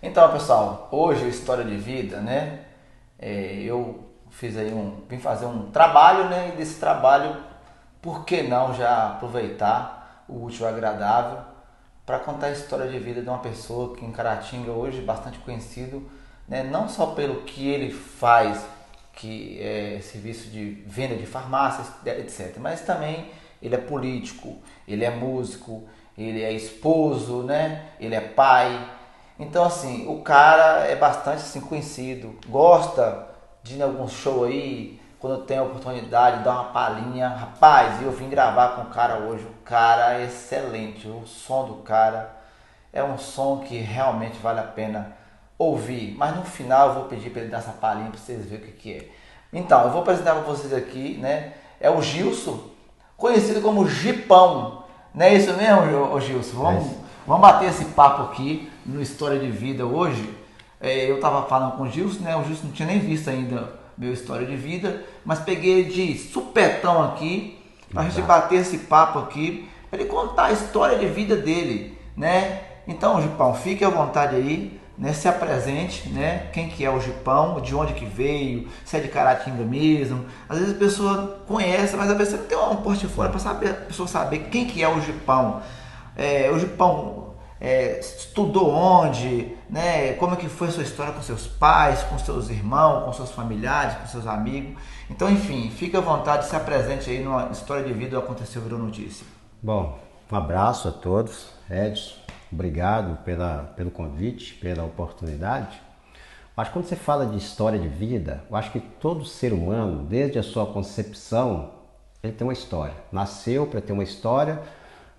Então, pessoal, hoje o História de Vida, né? Eu fiz aí vim fazer um trabalho, né? E desse trabalho, por que não já aproveitar o útil e agradável para contar a história de vida de uma pessoa que em Caratinga hoje é bastante conhecido, né? Não só pelo que ele faz, que é serviço de venda de farmácias, etc. Mas também ele é político, ele é músico, ele é esposo, né? Ele é pai. Então, assim, o cara é bastante assim, conhecido, gosta de ir em algum show aí, quando tem a oportunidade, dar uma palhinha. Rapaz, eu vim gravar com o cara hoje, o cara é excelente, o som do cara é um som que realmente vale a pena ouvir. Mas no final eu vou pedir para ele dar essa palhinha para vocês verem o que é. Então, eu vou apresentar para vocês aqui, né? É o Gilson, conhecido como Gipão. Não é isso mesmo, Gilson? Vamos bater esse papo aqui no História de Vida hoje. Eu estava falando com o Gilson, né? O Gilson não tinha nem visto ainda meu História de Vida, mas peguei ele de supetão aqui para a gente bater esse papo aqui, para ele contar a história de vida dele, né? Então, Gipão, fique à vontade aí, né? Se apresente, né? Quem que é o Gipão, de onde que veio, se é de Caratinga mesmo. Às vezes a pessoa conhece, mas às vezes você não tem um portfólio para saber, a pessoa saber quem que é o Gipão. O Gipão estudou onde, né? Como é que foi a sua história com seus pais, com seus irmãos, com seus familiares, com seus amigos. Então, enfim, fique à vontade, se apresente aí numa história de vida aconteceu virou notícia. Bom, um abraço a todos. Edson, obrigado pelo convite, pela oportunidade. Mas quando você fala de história de vida, eu acho que todo ser humano, desde a sua concepção, ele tem uma história. Nasceu para ter uma história,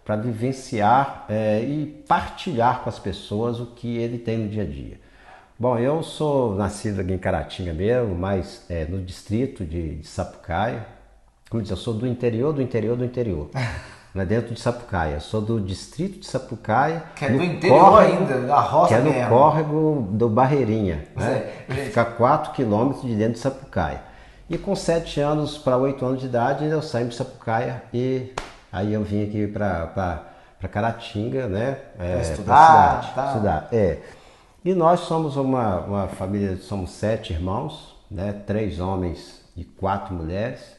para vivenciar e partilhar com as pessoas o que ele tem no dia a dia. Bom, eu sou nascido aqui em Caratinga mesmo, mas no distrito de Sapucaia. Como diz, eu sou do interior do interior do interior. Não é dentro de Sapucaia, eu sou do distrito de Sapucaia. Que é do interior córrego, ainda, da roça que é no mesmo. córrego do Barreirinha, né? É, gente. Fica a 4 quilômetros de dentro de Sapucaia. E com 7 anos para 8 anos de idade eu saí de Sapucaia e aí eu vim aqui para Caratinga, né? Pra Pra estudar, tá? estudar. E nós somos uma família, somos 7 irmãos, né? 3 homens e 4 mulheres.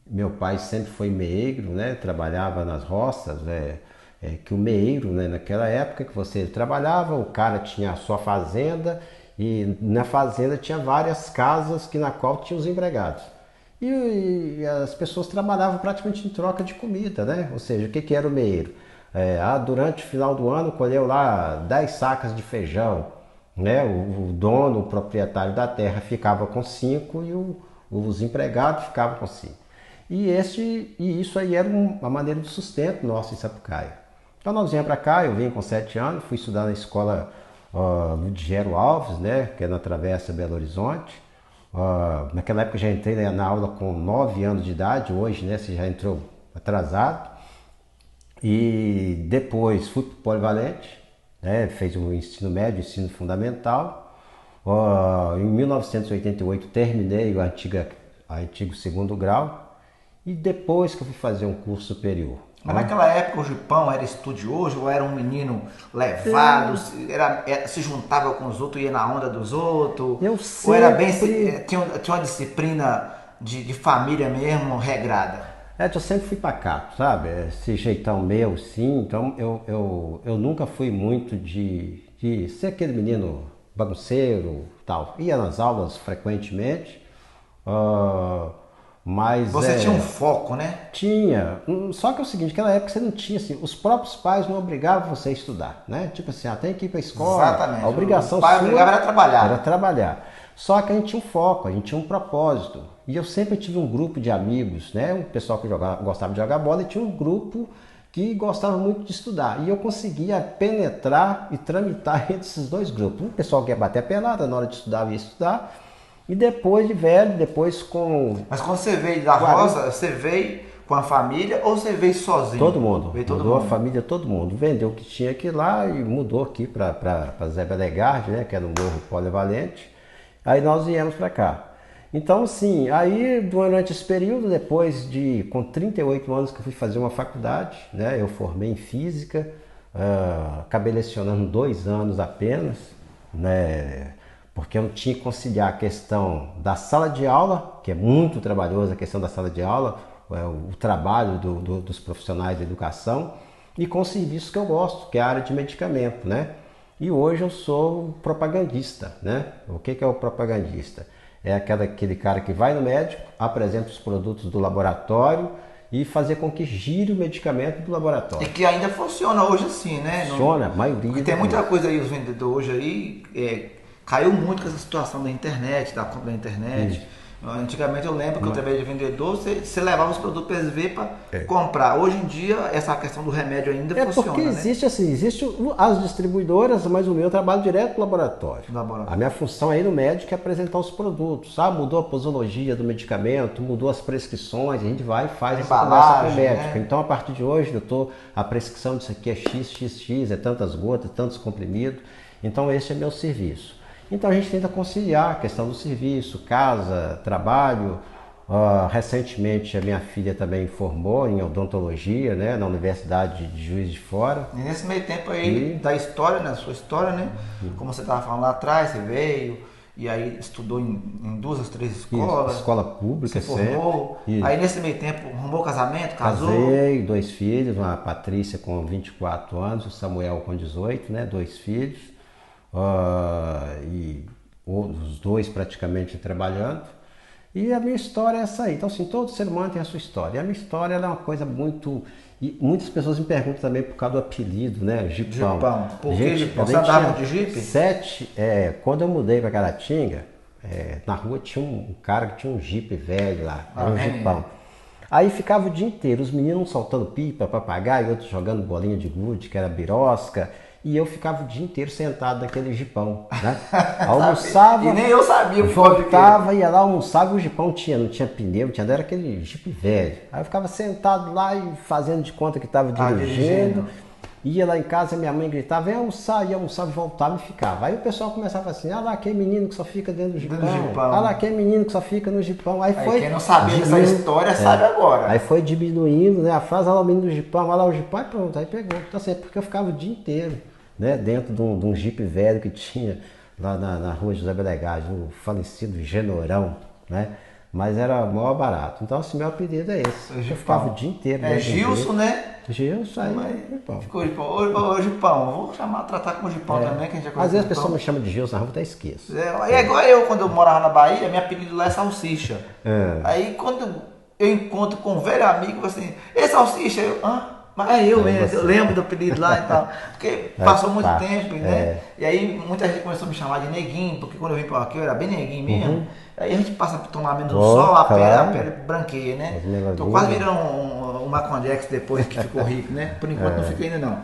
Meu pai sempre foi meeiro, né? Trabalhava nas roças, que o meeiro, né? Naquela época que você trabalhava, o cara tinha a sua fazenda e na fazenda tinha várias casas na qual tinha os empregados. E as pessoas trabalhavam praticamente em troca de comida, né? Ou seja, o que era o meeiro? Durante o final do ano colheu lá 10 sacas de feijão, né? O dono, o proprietário da terra ficava com 5 e os empregados ficavam com 5. E isso aí era uma maneira de sustento nosso em Sapucaia. Então nós viemos para cá, eu vim com 7 anos, fui estudar na escola Ludgero Alves, né, que é na Travessa Belo Horizonte. Naquela época já entrei na aula com 9 anos de idade, hoje né, você já entrou atrasado. E depois fui para o Polivalente, né, fez o ensino médio, ensino fundamental. Em 1988 terminei o antigo segundo grau. E depois que eu fui fazer um curso superior. Mas naquela época o Gipão era estudioso ou era um menino levado, se juntava com os outros, ia na onda dos outros? Eu Ou era bem, sempre. tinha uma disciplina de família mesmo, regrada? Eu sempre fui pacato, sabe? Esse jeitão meu, sim. Então eu nunca fui muito de ser aquele menino bagunceiro tal. Ia nas aulas frequentemente. Mas Você tinha um foco, né? tinha. Só que é o seguinte, naquela época você não tinha assim, os próprios pais não obrigavam você a estudar, né? Tipo assim, tem que ir para a escola. Exatamente. A obrigação O pai sua obrigava era trabalhar. era trabalhar. Só que a gente tinha um foco, a gente tinha um propósito. E eu sempre tive um grupo de amigos, né? Um pessoal que gostava de jogar bola e tinha um grupo que gostava muito de estudar. E eu conseguia penetrar e tramitar entre esses dois grupos. Um pessoal que ia bater a pelada na hora de estudar, ia estudar. E depois de velho, depois com... Mas quando você veio da roça, você veio com a família ou você veio sozinho? Todo mundo, Veio todo mudou mundo. a família, todo mundo. Vendeu o que tinha aqui lá e mudou aqui para Zé Belegard, né, que é no Morro Polivalente. Aí nós viemos para cá. Então, assim, aí durante esse período, com 38 anos que eu fui fazer uma faculdade, né, eu formei em Física, acabei lecionando 2 anos apenas, né? Porque eu tinha que conciliar a questão da sala de aula, que é muito trabalhosa a questão da sala de aula, o trabalho dos profissionais da educação, e com o serviço que eu gosto, que é a área de medicamento, né? E hoje eu sou propagandista, né? O que é o propagandista? É aquele cara que vai no médico, apresenta os produtos do laboratório e fazer com que gire o medicamento do laboratório. E que ainda funciona hoje assim, né? Funciona, a maioria. Porque tem muita coisa aí, os vendedores hoje aí, caiu muito com essa situação da internet, da compra da internet. Isso. Antigamente eu lembro que eu trabalhei de vendedor, você levava os produtos para eles ver para comprar. Hoje em dia, essa questão do remédio ainda funciona, porque existe, né? Assim, existe as distribuidoras, mas o meu trabalho direto no laboratório. A minha função aí no médico é apresentar os produtos. Mudou a posologia do medicamento, mudou as prescrições, a gente vai e faz essa conversa com o médico. Né? Então, a partir de hoje, doutor, a prescrição disso aqui é XXX, é tantas gotas, tantos comprimidos. Então, esse é meu serviço. Então a gente tenta conciliar a questão do serviço, casa, trabalho. Recentemente a minha filha também formou em odontologia, né, na Universidade de Juiz de Fora. E nesse meio tempo aí da história, né, sua história, né? Como você estava falando lá atrás, você veio e aí estudou em 2 ou 3 escolas. Isso, escola pública, você formou. Aí nesse meio tempo arrumou casamento, casou? Casei, 2 filhos, uma Patrícia com 24 anos, o Samuel com 18, né, 2 filhos. E os 2 praticamente trabalhando. E a minha história é essa aí. Então, assim, todo ser humano tem a sua história. E a minha história é uma coisa muito... E muitas pessoas me perguntam também por causa do apelido, né? Jipão. Jipão. Por que Jipão? Você andava de jipe? Quando eu mudei para Caratinga, na rua tinha um cara que tinha um jipe velho lá. Era um Jipão. Aí ficava o dia inteiro, os meninos soltando pipa, papagaio, outros jogando bolinha de gude, que era birosca. E eu ficava o dia inteiro sentado naquele jipão, né? Almoçava... E nem eu sabia o que voltava, ia lá, almoçava e o jipão não tinha pneu, era aquele jipe velho. Aí eu ficava sentado lá e fazendo de conta que estava dirigindo. Ia lá em casa, minha mãe gritava, vem almoçar, ia almoçar, voltava e ficava. Aí o pessoal começava assim, lá, aquele menino que só fica dentro do jipão. Lá, aquele menino que só fica no jipão. Aí foi... Quem não sabia dessa história sabe agora. Aí foi diminuindo, né? A frase, lá o menino do jipão, lá o jipão, e pronto, aí pegou. Então assim, porque eu ficava o dia inteiro, né? Dentro de um jipe velho que tinha lá na rua José Belegade, o falecido Genorão, né? Mas era maior barato. Então assim, meu apelido é esse. Eu ficava o dia inteiro. Gilson, né? Gilson, aí ficou Gipão. Ô Gipão, vou tratar com o Gipão também, que a gente já às vezes a pessoa me chama de Gilson, eu até esqueço. É igual eu, quando eu morava na Bahia, meu apelido lá é Salsicha. Aí quando eu encontro com um velho amigo, assim, ei Salsicha, mas eu lembro do apelido lá e tal, porque passou muito tempo, né? E aí muita gente começou a me chamar de neguinho, porque quando eu vim para aqui eu era bem neguinho mesmo. Aí a gente passa a tomar menos do sol, a pele branqueia, né? Tô quase virando um Macondex depois que ficou rico, né? Por enquanto não fica ainda não.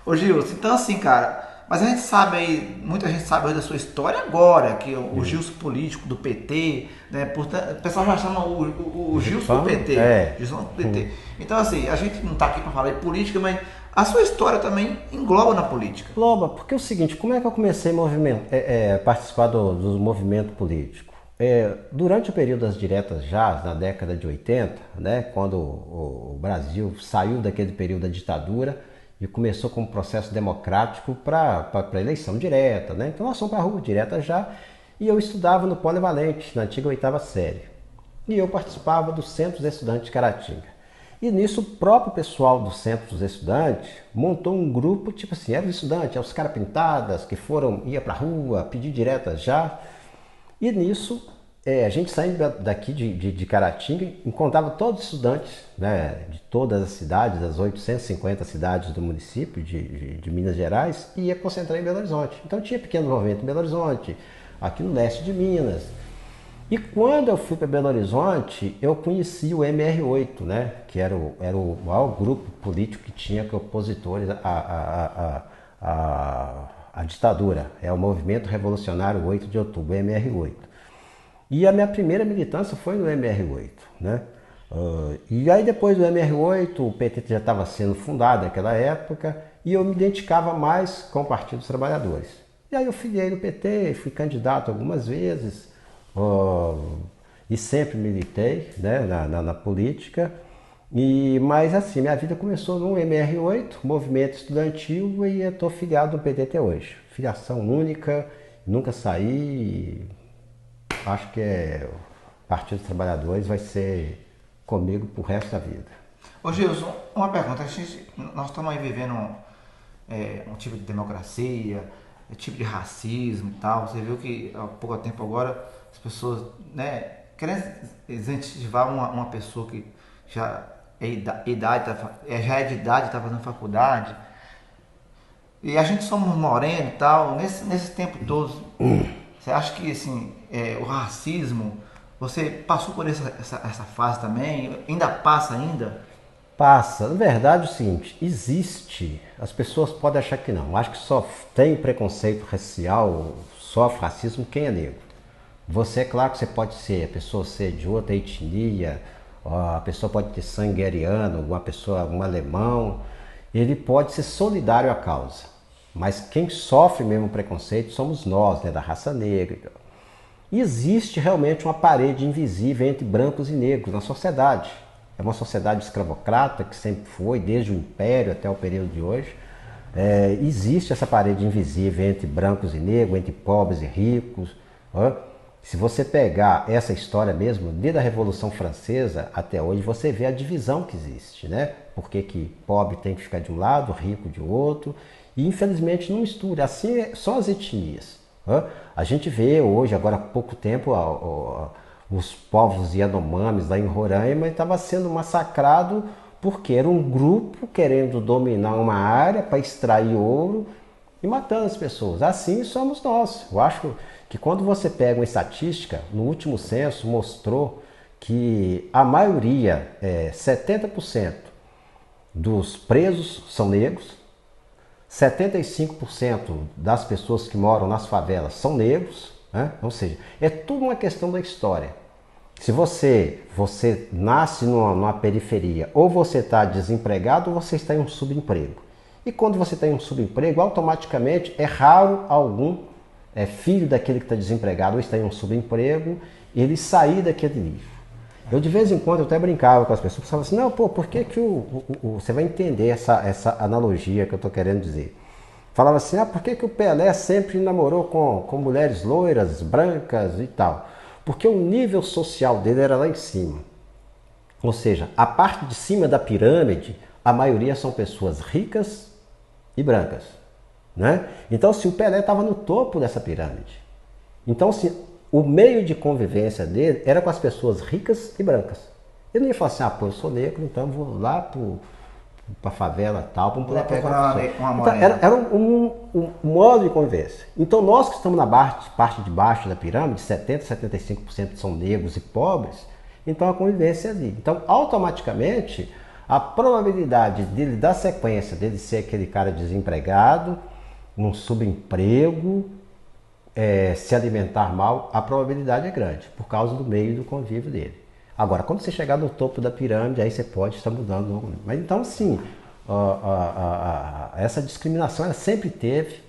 Ô Gilson, então assim, cara, mas a gente sabe aí, muita gente sabe hoje da sua história agora, que o Gilson político do PT, né? Portanto, o pessoal já chama o Gilson do PT. Gilson do PT. Então assim, a gente não tá aqui para falar de política, mas a sua história também engloba na política. Engloba, porque é o seguinte, como é que eu comecei a participar do movimento político? Durante o período das diretas já, na década de 80, né, quando o Brasil saiu daquele período da ditadura e começou com um processo democrático para eleição direta, né? Então nós fomos para a rua direta já, e eu estudava no Polivalente, na antiga 8ª série. E eu participava do Centro dos Estudantes de Caratinga. E nisso o próprio pessoal do Centro dos Estudantes montou um grupo, tipo assim, eram os estudantes, os caras pintadas que ia para a rua, pedir diretas já. E nisso, a gente saindo daqui de Caratinga, encontrava todos os estudantes, né, de todas as cidades, das 850 cidades do município de Minas Gerais, e ia concentrar em Belo Horizonte. Então tinha pequeno movimento em Belo Horizonte, aqui no leste de Minas. E quando eu fui para Belo Horizonte, eu conheci o MR8, né, que era o maior grupo político que tinha que opositores a ditadura, é o Movimento Revolucionário 8 de Outubro, MR8. E a minha primeira militância foi no MR8, né? E aí depois do MR8, o PT já estava sendo fundado naquela época, e eu me identificava mais com o Partido dos Trabalhadores. E aí eu filiei no PT, fui candidato algumas vezes, e sempre militei, né, na política. Mas assim, minha vida começou no MR8, movimento estudantil, e eu estou filiado no PT até hoje. Filiação única, nunca saí. Acho que o Partido dos Trabalhadores vai ser comigo pro resto da vida. Ô Gilson, uma pergunta. Nós estamos aí vivendo um tipo de democracia, um tipo de racismo e tal. Você viu que há pouco tempo agora as pessoas, né, querem incentivar uma pessoa que já já é de idade, está fazendo faculdade. E a gente somos moreno e tal. Nesse tempo todo, você acha que assim, o racismo, você passou por essa fase também? Ainda passa ainda? Passa. Na verdade, é o seguinte, existe. As pessoas podem achar que não. Acho que só tem preconceito racial, sofre racismo quem é negro. Você, é claro que você pode ser, a pessoa ser de outra etnia, a pessoa pode ter sangue ariano, uma pessoa, um alemão, ele pode ser solidário à causa. Mas quem sofre mesmo preconceito somos nós, né, da raça negra. E existe realmente uma parede invisível entre brancos e negros na sociedade. É uma sociedade escravocrata que sempre foi, desde o Império até o período de hoje. Existe essa parede invisível entre brancos e negros, entre pobres e ricos. Ó. Se você pegar essa história mesmo, desde a Revolução Francesa até hoje, você vê a divisão que existe, né? Por que pobre tem que ficar de um lado, rico de outro. E infelizmente não mistura. Assim são as etnias. Ó. A gente vê hoje, agora há pouco tempo, os povos Yanomamis lá em Roraima estavam sendo massacrados porque era um grupo querendo dominar uma área para extrair ouro e matando as pessoas. Assim somos nós. Eu acho que quando você pega uma estatística, no último censo mostrou que a maioria, 70% dos presos são negros, 75% das pessoas que moram nas favelas são negros, né? Ou seja, é tudo uma questão da história. Se você nasce numa periferia, ou você está desempregado ou você está em um subemprego. E quando você está em um subemprego, automaticamente é raro algum filho daquele que está desempregado ou está em um subemprego, ele sair daquele nível. Eu de vez em quando eu até brincava com as pessoas, falavam assim, não, pô, por que você vai entender essa analogia que eu estou querendo dizer. Falava assim, por que o Pelé sempre namorou com mulheres loiras, brancas e tal? Porque o nível social dele era lá em cima. Ou seja, a parte de cima da pirâmide, a maioria são pessoas ricas e brancas. Né? Então, se o Pelé estava no topo dessa pirâmide. Então, se o meio de convivência dele era com as pessoas ricas e brancas. Ele não ia falar assim, eu sou negro, então vou lá para a favela tal, para poder pegar uma então, era um modo de convivência. Então, nós que estamos na parte de baixo da pirâmide, 70%, 75% são negros e pobres, então a convivência é ali. Então, automaticamente, a probabilidade dele dar sequência, dele ser aquele cara desempregado, num subemprego, se alimentar mal, a probabilidade é grande, por causa do meio do convívio dele. Agora, quando você chegar no topo da pirâmide, aí você pode estar mudando. Mas então, sim, essa discriminação ela sempre teve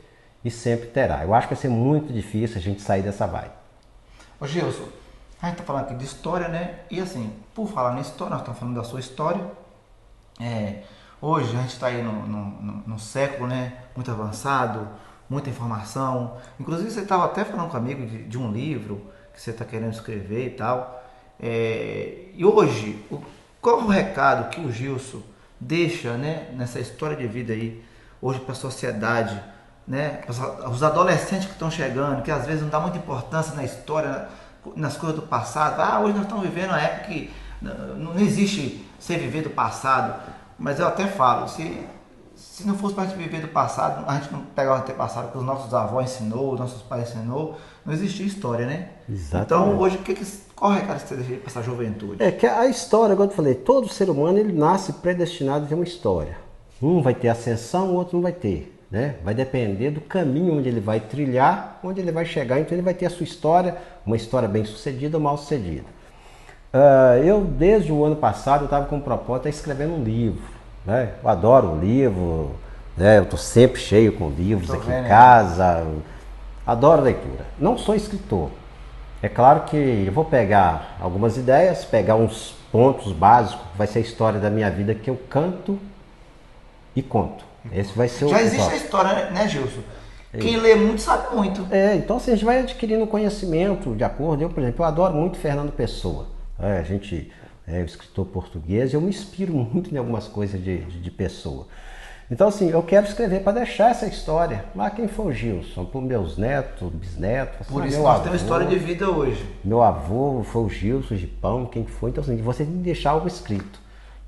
e sempre terá. Eu acho que vai ser muito difícil a gente sair dessa vibe. Ô Gilson, a gente está falando aqui de história, né? E assim, por falar em história, nós estamos falando da sua história. Hoje a gente está aí num século, né, muito avançado, muita informação. Inclusive você estava até falando comigo de um livro que você está querendo escrever e tal. E hoje, qual é o recado que o Gilson deixa, né, nessa história de vida aí, hoje para a sociedade, né, os adolescentes que estão chegando, que às vezes não dá muita importância na história, nas coisas do passado. Hoje nós estamos vivendo uma época que não existe você viver do passado. Mas eu até falo, se não fosse para a gente viver do passado, a gente não pegava o antepassado que os nossos avós ensinou, os nossos pais ensinou, não existia história, né? Exatamente. Então hoje, qual é o recado que você deixa para essa juventude? Que a história, como eu falei, todo ser humano ele nasce predestinado a ter uma história. Um vai ter ascensão, o outro não vai ter. Né? Vai depender do caminho onde ele vai trilhar, onde ele vai chegar, então ele vai ter a sua história, uma história bem sucedida ou mal sucedida. Eu, desde o ano passado, eu estava com o propósito de escrevendo um livro. Né? Eu adoro o livro, né? Eu estou sempre cheio com livros aqui em casa, adoro leitura. Não sou escritor, É claro que eu vou pegar algumas ideias, pegar uns pontos básicos, vai ser a história da minha vida que eu canto e conto. Esse vai ser o Já existe a tópico. história, né, Gilson? Quem lê muito sabe muito. Então assim, a gente vai adquirindo conhecimento de acordo. Eu, por exemplo, eu adoro muito Fernando Pessoa. A gente é um escritor português e eu me inspiro muito em algumas coisas de Pessoa. Então assim, eu quero escrever para deixar essa história. Mas quem foi o Gilson? Para os meus netos, bisnetos. Assim, Por isso meu nós avô, temos história de vida hoje. meu avô foi o Gilson de Pão, quem foi. Então assim, você tem que deixar algo escrito.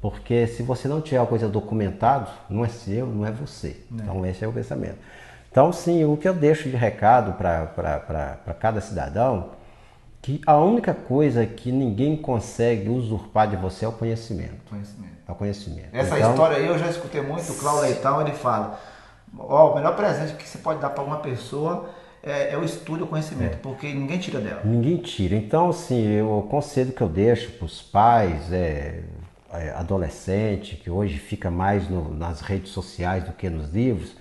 Porque se você não tiver uma coisa documentada, não é seu, não é você. Então esse é o pensamento. Então sim, o que eu deixo de recado para cada cidadão, que a única coisa que ninguém consegue usurpar de você é o conhecimento. É o conhecimento. Essa Então, história aí eu já escutei muito, o Cláudio Leitão, ele fala, ó, o melhor presente que você pode dar para uma pessoa é o estudo e o conhecimento, porque ninguém tira dela. ninguém tira. Então, assim, o conselho que eu deixo para os pais, adolescente, que hoje fica mais nas redes sociais do que nos livros,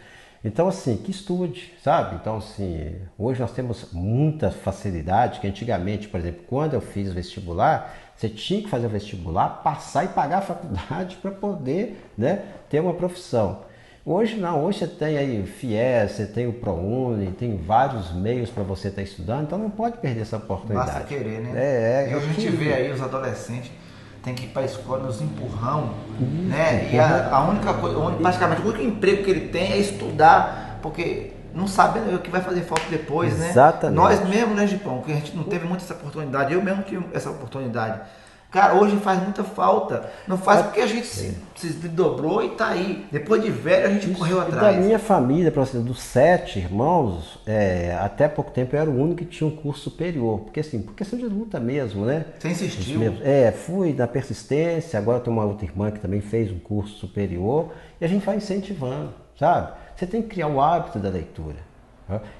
então, assim, que estude, sabe? Então, assim, hoje nós temos muita facilidade, que antigamente, por exemplo, quando eu fiz vestibular, você tinha que fazer o vestibular, passar e pagar a faculdade para poder, né, ter uma profissão. Hoje não, hoje você tem aí o FIES, você tem o ProUni, tem vários meios para você estar estudando, então não pode perder essa oportunidade. Basta querer, né? É, E hoje a gente vê aí os adolescentes tem que ir para a escola nos empurrão, né? E a única coisa, praticamente o único emprego que ele tem é estudar, porque não sabe o que vai fazer falta depois, né? Exatamente. Nós mesmo, né, Gipão, que a gente não teve muito essa oportunidade, eu mesmo tive essa oportunidade. Cara, hoje faz muita falta. Não faz porque a gente se dobrou e tá aí. Depois de velho, a gente correu Da atrás. minha família, para você, dos 7 irmãos, até pouco tempo eu era o único que tinha um curso superior. Porque assim, por questão de luta mesmo, né? Você insistiu? Fui na persistência, agora tem uma outra irmã que também fez um curso superior e a gente vai incentivando, sabe? Você tem que criar o hábito da leitura.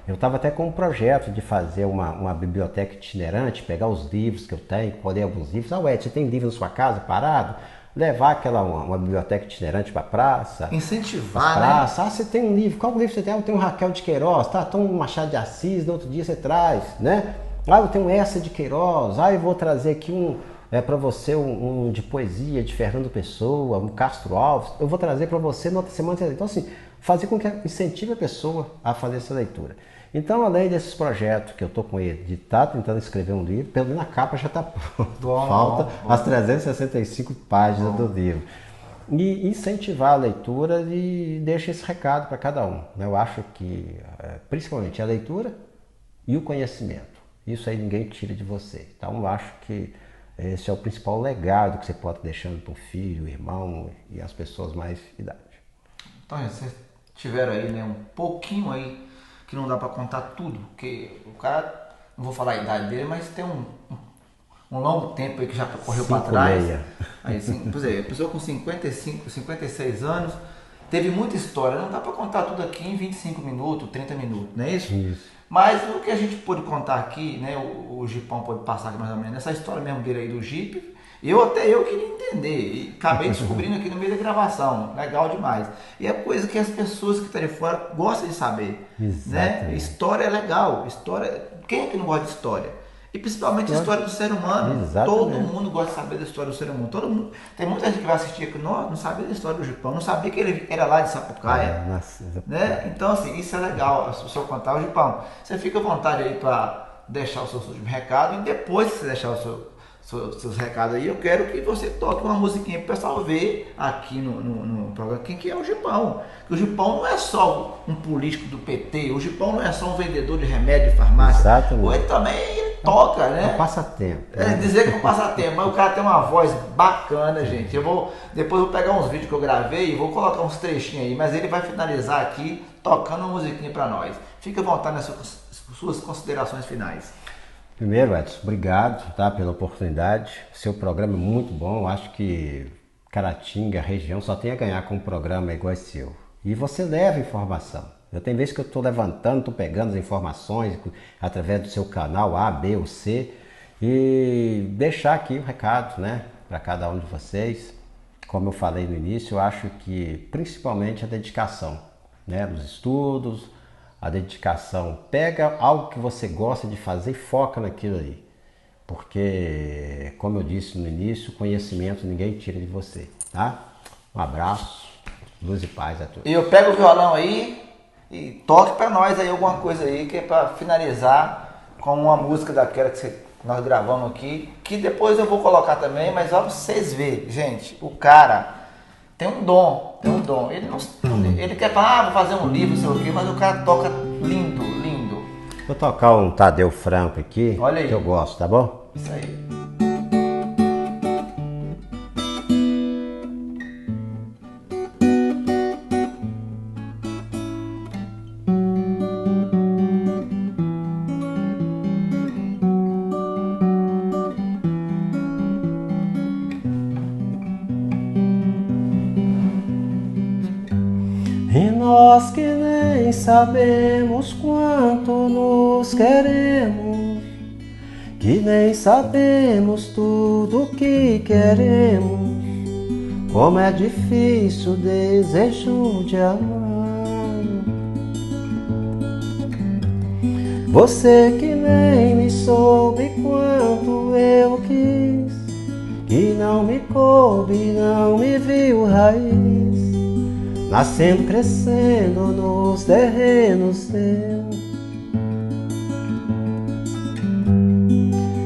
Eu estava até com um projeto de fazer uma biblioteca itinerante, pegar os livros que eu tenho, colher alguns livros. Você tem livro na sua casa parado? Levar uma biblioteca itinerante para a praça. Incentivar, né? Você tem um livro, qual livro você tem? Eu tenho um Raquel de Queiroz, tem um Machado de Assis, no outro dia você traz, né? Eu tenho essa de Queiroz, eu vou trazer aqui para você um de poesia de Fernando Pessoa, um Castro Alves, eu vou trazer para você na outra semana. Então assim, fazer com que incentive a pessoa a fazer essa leitura. Então, além desses projetos que eu estou com ele, de estar tentando escrever um livro, pelo menos na capa já está pronto. Falta as 365 páginas do livro. E incentivar a leitura e deixar esse recado para cada um. Eu acho que, principalmente, a leitura e o conhecimento. Isso aí ninguém tira de você. Então, eu acho que esse é o principal legado que você pode estar deixando para o filho, o irmão e as pessoas mais de idade. Então, vocês tiveram aí, né, um pouquinho aí, que não dá para contar tudo, porque o cara, não vou falar a idade dele, mas tem um longo tempo aí que já correu para trás. Aí, assim, por exemplo, a pessoa com 55, 56 anos, teve muita história, não dá para contar tudo aqui em 25 minutos, 30 minutos, não é isso? Isso. Mas o que a gente pôde contar aqui, né, o Gipão pode passar aqui mais ou menos, essa história mesmo dele aí do Jeep, eu queria entender, e acabei descobrindo aqui no meio da gravação, legal demais. E é coisa que as pessoas que estão de fora gostam de saber, né? História é legal, quem é que não gosta de história? E principalmente a história do ser humano. Exatamente. Todo mundo gosta de saber da história do ser humano. Tem muita gente que vai assistir aqui, não sabia da história do Gipão, não sabia que ele era lá de Sapucaia. Né? Então, assim, isso é legal, o seu contar. O Gipão, você fica à vontade aí para deixar o seu último recado, e depois que você deixar seus recados aí, eu quero que você toque uma musiquinha para o pessoal ver aqui no programa quem que é o Gipão. Porque o Gipão não é só um político do PT, o Gipão não é só um vendedor de remédio de farmácia. Exatamente. Ele também toca, né? É um passatempo. Dizer que é um passatempo, mas o cara tem uma voz bacana, gente. Depois eu vou pegar uns vídeos que eu gravei e vou colocar uns trechinhos aí, mas ele vai finalizar aqui tocando uma musiquinha para nós. Fique à vontade nas suas considerações finais. Primeiro, Edson, obrigado, pela oportunidade. Seu programa é muito bom. Eu acho que Caratinga, a região, só tem a ganhar com um programa igual esse seu. E você leva informação. Tem vezes que eu estou levantando, estou pegando as informações através do seu canal A, B ou C e deixar aqui o recado, né, para cada um de vocês. Como eu falei no início, eu acho que principalmente a dedicação, né, nos estudos, a dedicação. Pega algo que você gosta de fazer e foca naquilo ali. Porque, como eu disse no início, conhecimento ninguém tira de você, tá? Um abraço, luz e paz a todos. E eu pego o violão aí e toque pra nós aí alguma coisa aí, que é pra finalizar com uma música daquela que nós gravamos aqui, que depois eu vou colocar também, mas ó, pra vocês verem, gente, o cara tem um dom. Ele, não, ele quer falar, vou fazer um livro, sei o quê, mas o cara toca lindo. Vou tocar um Tadeu Franco aqui, olha aí, que eu gosto, tá bom? Isso aí. E nós que nem sabemos quanto nos queremos, que nem sabemos tudo que queremos, como é difícil o desejo de amar. Você que nem me soube quanto eu quis, que não me coube, não me viu raiz, nascendo, crescendo nos terrenos seus.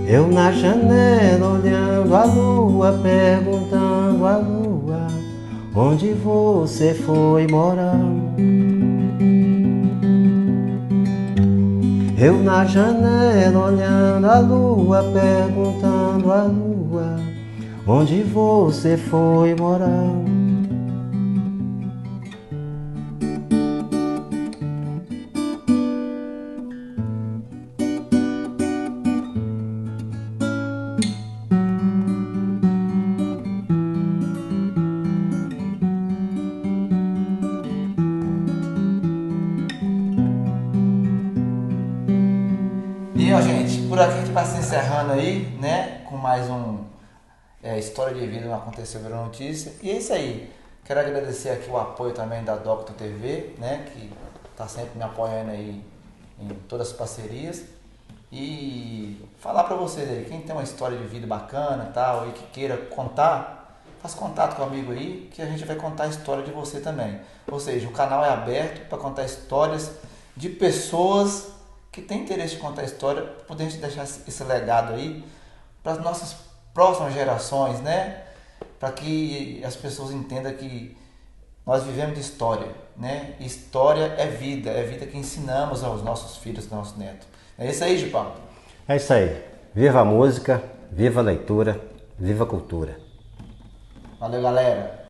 Eu na janela olhando a lua, perguntando à lua onde você foi morar. Eu na janela olhando a lua, perguntando à lua onde você foi morar. E ó, gente, por aqui a gente vai se encerrando aí, né, com mais um História de Vida, não aconteceu, virou notícia. E é isso aí. Quero agradecer aqui o apoio também da Doctor TV, né, que tá sempre me apoiando aí em todas as parcerias. E falar pra vocês aí, quem tem uma história de vida bacana e tal, e que queira contar, faz contato com o amigo aí, que a gente vai contar a história de você também. Ou seja, o canal é aberto para contar histórias de pessoas que têm interesse em contar a história, poder deixar esse legado aí para as nossas próximas gerações, né? Para que as pessoas entendam que nós vivemos de história, né? História é vida que ensinamos aos nossos filhos, aos nossos netos. É isso aí, Gipão? É isso aí. Viva a música, viva a leitura, viva a cultura. Valeu, galera.